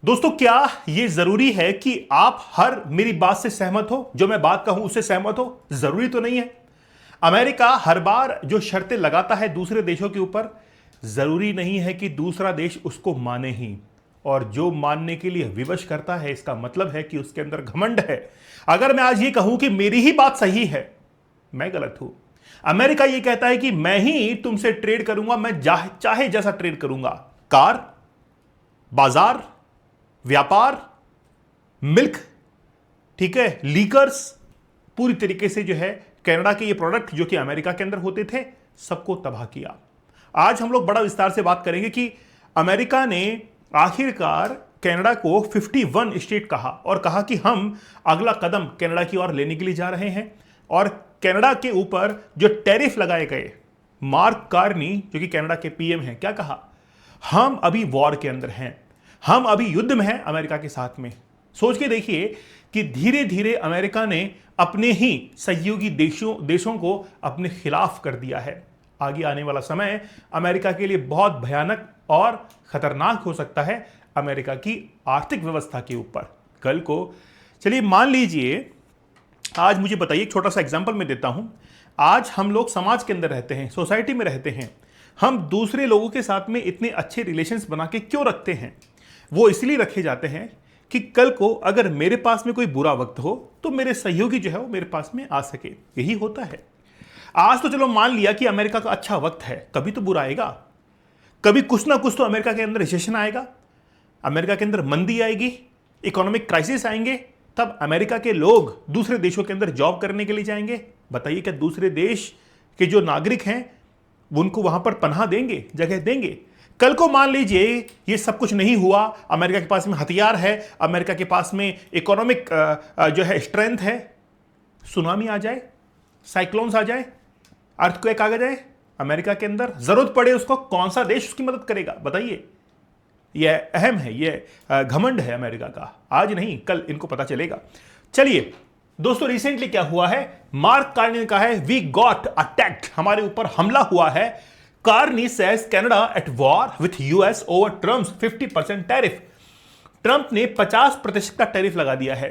दोस्तों, क्या यह जरूरी है कि आप हर मेरी बात से सहमत हो, जो मैं बात कहूं उससे सहमत हो? जरूरी तो नहीं है। अमेरिका हर बार जो शर्तें लगाता है दूसरे देशों के ऊपर, जरूरी नहीं है कि दूसरा देश उसको माने ही। और जो मानने के लिए विवश करता है, इसका मतलब है कि उसके अंदर घमंड है। अगर मैं आज ये कहूं कि मेरी ही बात सही है, मैं गलत हूं। अमेरिका ये कहता है कि मैं ही तुमसे ट्रेड करूंगा, मैं चाहे जैसा ट्रेड करूंगा। कार, बाजार, व्यापार, मिल्क, ठीक है, लीकर्स, पूरी तरीके से जो है कनाडा के ये प्रोडक्ट जो कि अमेरिका के अंदर होते थे, सबको तबाह किया। आज हम लोग बड़ा विस्तार से बात करेंगे कि अमेरिका ने आखिरकार कनाडा को 51 स्टेट कहा और कहा कि हम अगला कदम कनाडा की ओर लेने के लिए जा रहे हैं। और कनाडा के ऊपर जो टैरिफ लगाए गए, मार्क कार्नी जो कि कनाडा के पीएम हैं, क्या कहा? हम अभी वॉर के अंदर हैं, हम अभी युद्ध में हैं अमेरिका के साथ में। सोच के देखिए कि धीरे धीरे अमेरिका ने अपने ही सहयोगी देशों को अपने खिलाफ कर दिया है। आगे आने वाला समय अमेरिका के लिए बहुत भयानक और खतरनाक हो सकता है अमेरिका की आर्थिक व्यवस्था के ऊपर। कल को चलिए मान लीजिए, आज मुझे बताइए, एक छोटा सा एग्जांपल मैं देता हूं। आज हम लोग समाज के अंदर रहते हैं, सोसाइटी में रहते हैं, हम दूसरे लोगों के साथ में इतने अच्छे रिलेशंस बना के क्यों रखते हैं? वो इसलिए रखे जाते हैं कि कल को अगर मेरे पास में कोई बुरा वक्त हो तो मेरे सहयोगी जो है वो मेरे पास में आ सके। यही होता है। आज तो चलो मान लिया कि अमेरिका का अच्छा वक्त है, कभी तो बुरा आएगा, कभी कुछ ना कुछ तो अमेरिका के अंदर रिसेशन आएगा, अमेरिका के अंदर मंदी आएगी, इकोनॉमिक क्राइसिस आएंगे, तब अमेरिका के लोग दूसरे देशों के अंदर जॉब करने के लिए जाएंगे। बताइए क्या दूसरे देश के जो नागरिक हैं उनको वहां पर पनाह देंगे, जगह देंगे? कल को मान लीजिए ये सब कुछ नहीं हुआ, अमेरिका के पास में हथियार है, अमेरिका के पास में इकोनॉमिक जो है स्ट्रेंथ है, सुनामी आ जाए, साइक्लोन्स आ जाए, अर्थक्वेक आ जाए अमेरिका के अंदर, जरूरत पड़े उसको, कौन सा देश उसकी मदद करेगा? बताइए। यह अहम है, यह घमंड है अमेरिका का। आज नहीं कल इनको पता चलेगा। चलिए दोस्तों, रिसेंटली क्या हुआ है? मार्क कार्नी ने कहा है वी गॉट अटैक्ड, हमारे ऊपर हमला हुआ है। Carney says Canada at war with US over Trump's 50% tariff. Trump ने 50% का टैरिफ लगा दिया है।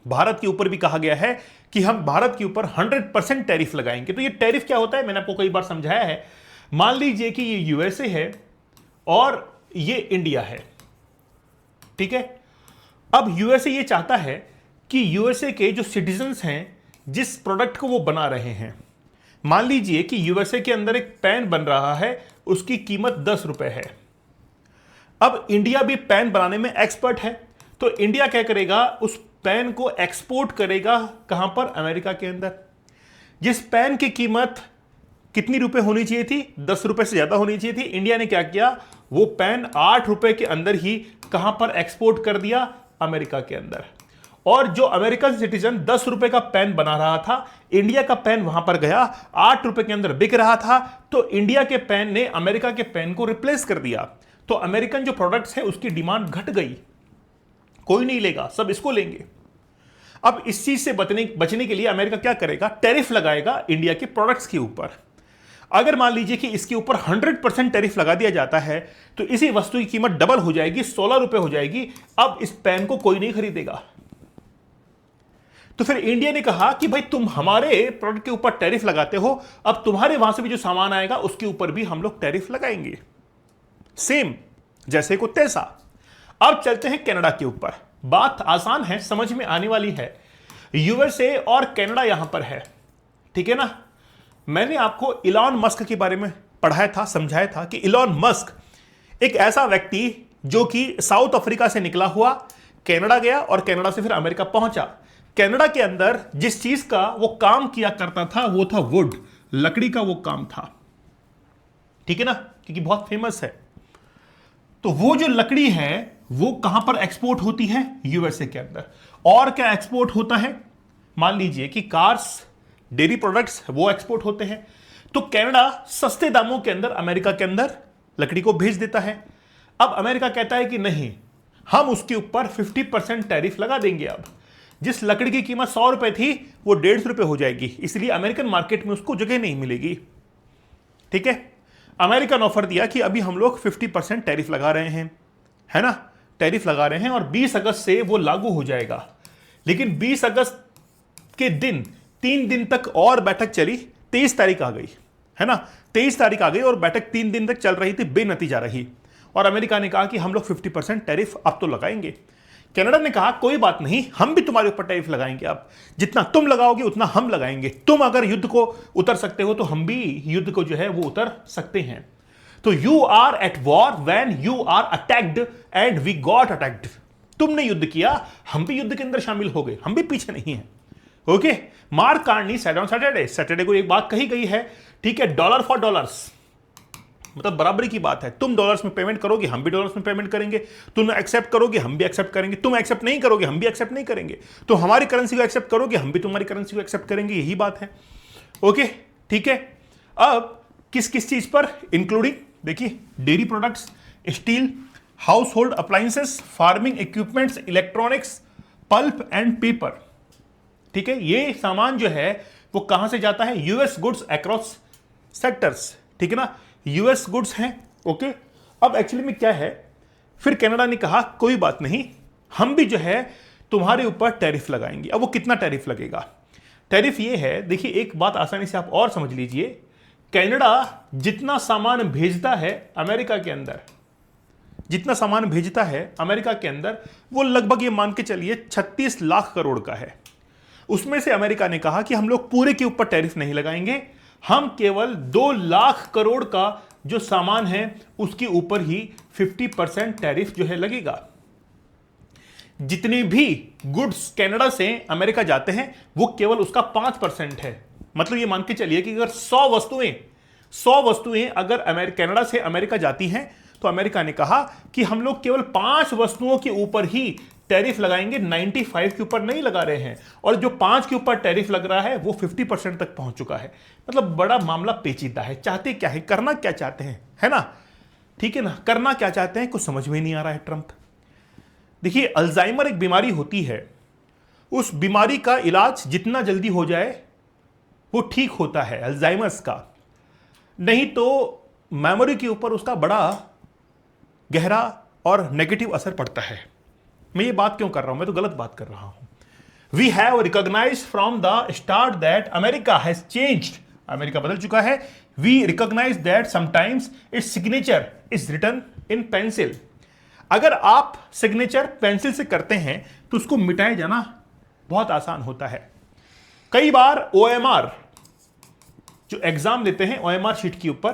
भारत के ऊपर भी कहा गया है कि हम भारत के ऊपर 100% टैरिफ लगाएंगे। तो ये टैरिफ क्या होता है, मैंने आपको कई बार समझाया है। मान लीजिए कि ये यूएसए है और ये इंडिया है, ठीक है। अब यूएसए ये चाहता है कि यूएसए के जो सिटीजन्स हैं, जिस प्रोडक्ट को वो बना रहे हैं, मान लीजिए कि यूएसए के अंदर एक पेन बन रहा है, उसकी कीमत 10 रुपए है। अब इंडिया भी पेन बनाने में एक्सपर्ट है, तो इंडिया क्या करेगा? उस पेन को एक्सपोर्ट करेगा कहां पर? अमेरिका के अंदर। जिस पेन की कीमत कितनी रुपए होनी चाहिए थी? 10 रुपए से ज्यादा होनी चाहिए थी। इंडिया ने क्या किया? वो पेन 8 रुपए के अंदर ही कहां पर एक्सपोर्ट कर दिया? अमेरिका के अंदर। और जो अमेरिकन सिटीजन 10 रुपए का पेन बना रहा था, इंडिया का पेन वहां पर गया, 8 रुपए के अंदर बिक रहा था, तो इंडिया के पेन ने अमेरिका के पेन को रिप्लेस कर दिया। तो अमेरिकन जो प्रोडक्ट्स है उसकी डिमांड घट गई, कोई नहीं लेगा, सब इसको लेंगे। अब इस चीज से बचने के लिए अमेरिका क्या करेगा? टैरिफ लगाएगा इंडिया के प्रोडक्ट्स के ऊपर। अगर मान लीजिए कि इसके ऊपर 100% टैरिफ लगा दिया जाता है तो इसी वस्तु की कीमत डबल हो जाएगी, 16 रुपए हो जाएगी। अब इस पेन को कोई नहीं खरीदेगा। तो फिर इंडिया ने कहा कि भाई तुम हमारे प्रोडक्ट के ऊपर टैरिफ लगाते हो, अब तुम्हारे वहां से भी जो सामान आएगा उसके ऊपर भी हम लोग टैरिफ लगाएंगे, सेम जैसे को तैसा। अब चलते हैं कनाडा के ऊपर। बात आसान है, समझ में आने वाली है। यूएसए और कनाडा यहां पर है, ठीक है ना। मैंने आपको इलॉन मस्क के बारे में पढ़ाया था, समझाया था कि इलॉन मस्क एक ऐसा व्यक्ति जो कि साउथ अफ्रीका से निकला हुआ, कनाडा गया और कनाडा से फिर अमेरिका पहुंचा। कनाडा के अंदर जिस चीज का वो काम किया करता था वो था वुड, लकड़ी का वो काम था, ठीक है ना, क्योंकि बहुत फेमस है। तो वो जो लकड़ी है वो कहां पर एक्सपोर्ट होती है? यूएसए के अंदर। और क्या एक्सपोर्ट होता है? मान लीजिए कि कार्स, डेयरी प्रोडक्ट्स वो एक्सपोर्ट होते हैं। तो कनाडा सस्ते दामों के अंदर अमेरिका के अंदर लकड़ी को भेज देता है। अब अमेरिका कहता है कि नहीं, हम उसके ऊपर 50% टैरिफ लगा देंगे। अब जिस लकड़ी की कीमत 100 रुपए थी वो 150 रुपए हो जाएगी, इसलिए अमेरिकन मार्केट में उसको जगह नहीं मिलेगी, ठीक है। अमेरिकन ऑफर दिया कि अभी हम लोग 50% टैरिफ लगा रहे हैं, है ना। टैरिफ लगा रहे हैं और 20 अगस्त से वो लागू हो जाएगा। लेकिन 20 अगस्त के दिन 3 दिन तक और बैठक चली, 23 तारीख आ गई, है ना, 23 तारीख आ गई और बैठक 3 दिन तक चल रही थी, बेनतीजा रही। और अमेरिका ने कहा कि हम लोग 50% टैरिफ अब तो लगाएंगे। कनाडा ने कहा कोई बात नहीं, हम भी तुम्हारे ऊपर टैरिफ लगाएंगे, अब जितना तुम लगाओगे उतना हम लगाएंगे। तुम अगर युद्ध को उतर सकते हो तो हम भी युद्ध को जो है वो उतर सकते हैं। तो you are at war when you are attacked and we got attacked. तुमने युद्ध किया, हम भी युद्ध के अंदर शामिल हो गए, हम भी पीछे नहीं हैं। Okay, mark Carney said on Saturday को एक बात कही गई है, ठीक है, डॉलर फॉर डॉलर्स, मतलब बराबरी की बात है। तुम डॉलर्स में पेमेंट करोगे, हम भी डॉलर्स में पेमेंट करेंगे। तुम एक्सेप्ट करोगे, हम भी एक्सेप्ट करेंगे। तुम एक्सेप्ट नहीं करोगे, हम भी एक्सेप्ट नहीं करेंगे। तो हमारी करेंसी को एक्सेप्ट करोगे, हम भी तुम्हारी करेंसी को एक्सेप्ट करेंगे, यही बात है। ओके, ठीक है। अब किस किस चीज पर, इंक्लूडिंग देखिए dairy products, steel, house hold appliances, farming equipments, electronics, pulp and paper, ठीक है, ये सामान जो है वो कहां से जाता है, यूएस गुड्स अक्रॉस सेक्टर्स, ठीक है ना, यूएस गुड्स हैं। ओके, अब एक्चुअली में क्या है, फिर कनाडा ने कहा कोई बात नहीं, हम भी जो है तुम्हारे ऊपर टैरिफ लगाएंगे। अब वो कितना टैरिफ लगेगा, टैरिफ ये है, देखिए एक बात आसानी से आप और समझ लीजिए, कनाडा जितना सामान भेजता है अमेरिका के अंदर, जितना सामान भेजता है अमेरिका के अंदर, वो लगभग ये मान के चलिए 36 लाख करोड़ का है। उसमें से अमेरिका ने कहा कि हम लोग पूरे के ऊपर टैरिफ नहीं लगाएंगे, हम केवल 2 लाख करोड़ का जो सामान है उसके ऊपर ही 50% टैरिफ जो है लगेगा। जितनी भी गुड्स कनाडा से अमेरिका जाते हैं वो केवल उसका 5% है। मतलब ये मान के चलिए कि अगर 100 वस्तुएं अगर कनाडा से अमेरिका जाती हैं तो अमेरिका ने कहा कि हम लोग केवल 5 वस्तुओं के ऊपर ही टैरिफ लगाएंगे, 95 के ऊपर नहीं लगा रहे हैं। और जो 5 के ऊपर टैरिफ लग रहा है वो 50% तक पहुंच चुका है। मतलब बड़ा मामला पेचीदा है। चाहते क्या है, करना क्या चाहते हैं, है ना, ठीक है ना, करना क्या चाहते हैं कुछ समझ में नहीं आ रहा है ट्रंप। देखिए अल्जाइमर एक बीमारी होती है, उस बीमारी का इलाज जितना जल्दी हो जाए वो ठीक होता है अल्जाइमर्स का, नहीं तो मेमोरी के ऊपर उसका बड़ा गहरा और नेगेटिव असर पड़ता है। मैं ये बात क्यों कर रहा हूं, मैं तो गलत बात कर रहा हूं। We have recognised from the start that America has changed, America बदल चुका है। We recognise that sometimes its signature is written in pencil. अगर आप सिग्नेचर पेंसिल से करते हैं तो उसको मिटाए जाना बहुत आसान होता है। कई बार OMR जो एग्जाम देते हैं OMR शीट के ऊपर,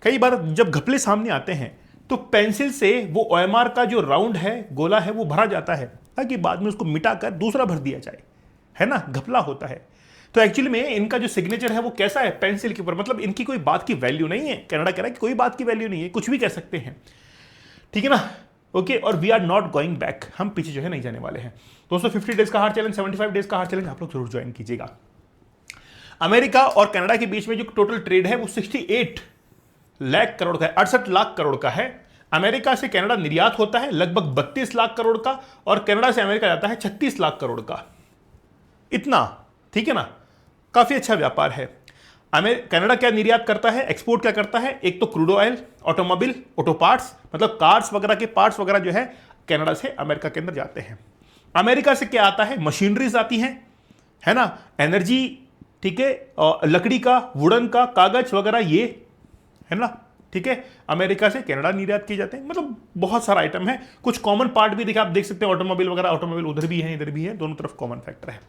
कई बार जब घपले सामने आते हैं तो पेंसिल से वो OMR का जो राउंड है, गोला है, वो भरा जाता है ताकि बाद में उसको मिटाकर दूसरा भर दिया जाए, है ना, घपला होता है। तो एक्चुअली में इनका जो सिग्नेचर है वो कैसा है, पेंसिल के ऊपर। मतलब इनकी कोई बात की वैल्यू नहीं है, कनाडा कह रहा है कि कोई बात की वैल्यू नहीं है, कुछ भी कह सकते हैं, ठीक है ना। ओके, और we are not going back, हम पीछे जो है नहीं जाने वाले हैं। दोस्तों 50 डेज का हार्ड चैलेंज, 75 डेज का हार्ड चैलेंज आप लोग जरूर ज्वाइन कीजिएगा। अमेरिका और कनाडा के बीच में जो टोटल ट्रेड है वो 68 लाख करोड़ का है, 68 लाख करोड़ का है। अमेरिका से कनाडा निर्यात होता है लगभग 32 लाख करोड़ का, और कनाडा से अमेरिका जाता है 36 लाख करोड़ का। इतना, ठीक है ना, काफी अच्छा व्यापार है। कनाडा क्या निर्यात करता है, एक्सपोर्ट क्या करता है, एक तो crude oil, automobile, auto parts, मतलब कार्स वगैरह के पार्ट्स वगैरह जो है कनाडा से अमेरिका के अंदर जाते हैं। अमेरिका से क्या आता है, मशीनरीज आती हैं, है ना, एनर्जी, ठीक है, और लकड़ी का, वुडन का, कागज वगैरह, ये है ना, ठीक है, अमेरिका से कनाडा निर्यात किए जाते हैं। मतलब बहुत सारा आइटम है, कुछ कॉमन पार्ट भी देखिए, आप देख सकते हैं ऑटोमोबाइल वगैरह, ऑटोमोबाइल उधर भी है इधर भी है, दोनों तरफ कॉमन फैक्टर है।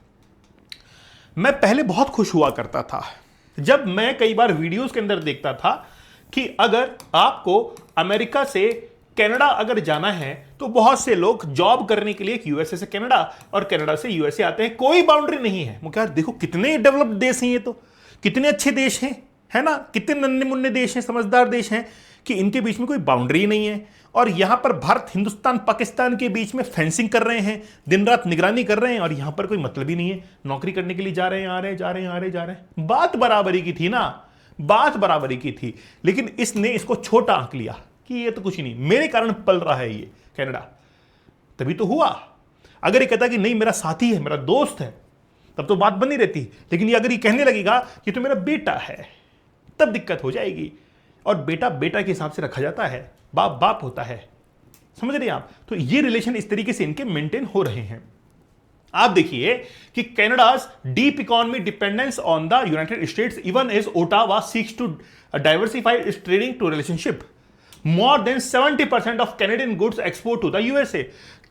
मैं पहले बहुत खुश हुआ करता था जब मैं कई बार वीडियोस के अंदर देखता था कि अगर आपको अमेरिका से कनाडा अगर जाना है तो बहुत से लोग जॉब करने के लिए यूएसए से कनाडा और कनाडा से यूएसए आते हैं, कोई बाउंड्री नहीं है। मुझे यार देखो कितने डेवलप्ड देश हैं ये, तो कितने अच्छे देश हैं, है ना, कितने नन्हे मुन्ने देश हैं, समझदार देश हैं कि इनके बीच में कोई बाउंड्री नहीं है। और यहां पर भारत, हिंदुस्तान, पाकिस्तान के बीच में फेंसिंग कर रहे हैं, दिन रात निगरानी कर रहे हैं, और यहां पर कोई मतलब ही नहीं है, नौकरी करने के लिए जा रहे हैं, आ रहे हैं, जा रहे हैं, आ रहे हैं, जा रहे हैं। बात बराबरी की थी ना, बात बराबरी की थी, लेकिन इसने इसको छोटा आंक लिया कि ये तो कुछ ही नहीं, मेरे कारण पल रहा है ये कनाडा, तभी तो हुआ। अगर ये कहता कि नहीं मेरा साथी है, मेरा दोस्त है, तब तो बात बनी रहती। लेकिन ये अगर ये कहने लगेगा कि तो मेरा बेटा है, तब दिक्कत हो जाएगी। और बेटा बेटा के हिसाब से रखा जाता है, बाप बाप होता है, समझ रहे हैं आप? तो ये रिलेशन इस तरीके से इनके मेंटेन हो रहे हैं। आप देखिए कि कनाडा's deep economy dependence on the United States even as Ottawa seeks to diversify its trading to relationship. More than 70% of Canadian goods export to the USA.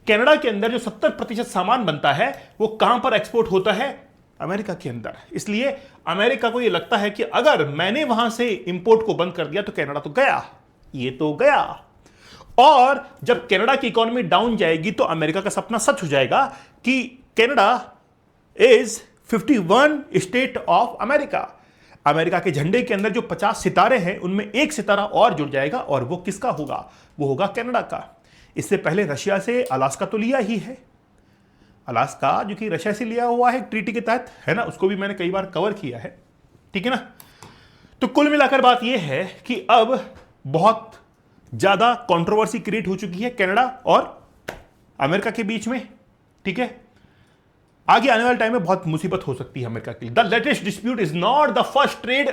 Canada के अंदर जो 70% सामान बनता है वो कहां पर एक्सपोर्ट होता है? अमेरिका के अंदर। इसलिए अमेरिका को ये लगता है कि अगर मैंने वहां से इंपोर्ट को बंद कर दिया तो कनाडा तो गया, ये तो गया। और जब कनाडा की इकोनॉमी डाउन जाएगी तो अमेरिका का सपना सच हो जाएगा कि Canada is 51 state of America. America के झंडे के अंदर जो 50 सितारे हैं उनमें एक सितारा और जुड़ जाएगा और वो किसका होगा? वो होगा कनाडा का। इससे पहले रशिया से अलास्का तो लिया ही है, अलास्का जो कि रशिया से लिया हुआ है ट्रीटी के तहत, है ना, उसको भी मैंने कई बार कवर किया है, ठीक है ना। तो कुल मिलाकर बात यह है कि अब बहुत ज्यादा कंट्रोवर्सी क्रिएट हो चुकी है कनाडा और अमेरिका के बीच में, ठीक है। आगे आने वाले टाइम में बहुत मुसीबत हो सकती है अमेरिका के लिए। The latest dispute is not the first trade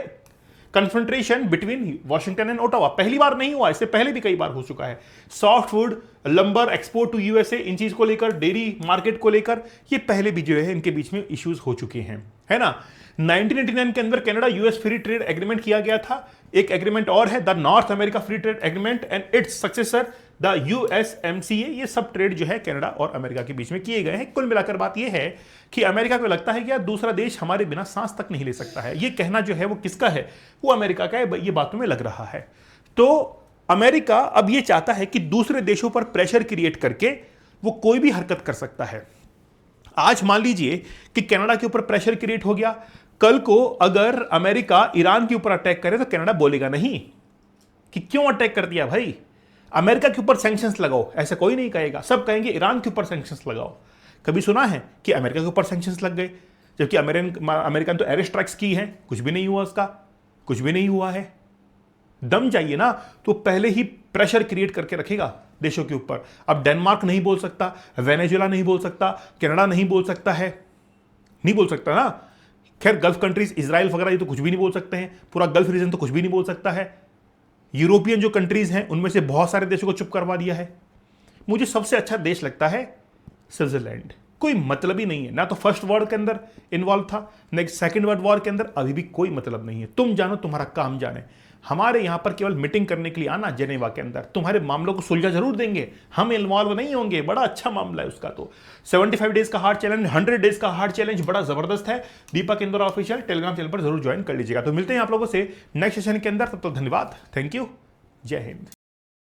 confrontation between Washington and Ottawa. पहली बार नहीं हुआ, इससे पहले भी कई बार हो चुका है। Softwood, lumber export to USA, इन चीज को लेकर, डेयरी मार्केट को लेकर, ये पहले भी जो है इनके बीच में इश्यूज हो चुके हैं, है ना। 1989 के अंदर Canada US free trade agreement किया गया था। एक एग्रीमेंट और है the North America free trade agreement and its successor the USMCA. ये सब ट्रेड जो है कनाडा और अमेरिका के बीच में किए गए हैं। कुल मिलाकर बात यह है कि अमेरिका को लगता है कि यार दूसरा देश हमारे बिना सांस तक नहीं ले सकता है। ये कहना जो है वो किसका है? वो अमेरिका का है, ये बातों में लग रहा है। तो अमेरिका अब ये चाहता है कि दूसरे देशों पर प्रेशर क्रिएट करके वो कोई भी हरकत कर सकता है। आज मान लीजिए कि कनाडा के ऊपर प्रेशर क्रिएट हो गया, कल को अगर अमेरिका ईरान के ऊपर अटैक करे तो कनाडा बोलेगा नहीं कि क्यों अटैक कर दिया भाई, अमेरिका के ऊपर सैंक्शंस लगाओ, ऐसा कोई नहीं कहेगा। सब कहेंगे ईरान के ऊपर सैंक्शंस लगाओ। कभी सुना है कि अमेरिका के ऊपर सैंक्शंस लग गए? जबकि अमेरिकन तो एयर स्ट्राइक्स की हैं, कुछ भी नहीं हुआ, उसका कुछ भी नहीं हुआ है। दम चाहिए ना, तो पहले ही प्रेशर क्रिएट करके रखेगा देशों के ऊपर। अब डेनमार्क नहीं बोल सकता, वेनेजुएला नहीं बोल सकता, कनाडा नहीं बोल सकता है, नहीं बोल सकता ना। खैर गल्फ कंट्रीज, इजराइल वगैरह, ये तो कुछ भी नहीं बोल सकते हैं। पूरा गल्फ रीजन तो कुछ भी नहीं बोल सकता है। यूरोपियन जो कंट्रीज हैं उनमें से बहुत सारे देशों को चुप करवा दिया है। मुझे सबसे अच्छा देश लगता है स्विट्जरलैंड। कोई मतलब ही नहीं है, ना तो फर्स्ट वर्ल्ड के अंदर इन्वॉल्व था, नेक्स्ट सेकंड वर्ल्ड वॉर के अंदर, अभी भी कोई मतलब नहीं है। तुम जानो, तुम्हारा काम जाने। हमारे यहां पर केवल मीटिंग करने के लिए आना जेनेवा के अंदर, तुम्हारे मामलों को सुलझा जरूर देंगे, हम इन्वॉल्व नहीं होंगे। बड़ा अच्छा मामला है उसका। तो 75 डेज का हार्ड चैलेंज, 100 डेज का हार्ड चैलेंज बड़ा जबरदस्त है। दीपक इंदौर ऑफिशियल टेलीग्राम चैनल पर जरूर ज्वाइन कर लीजिएगा। तो मिलते हैं आप लोगों से नेक्स्ट सेशन के अंदर। तब तक धन्यवाद, थैंक यू, जय हिंद।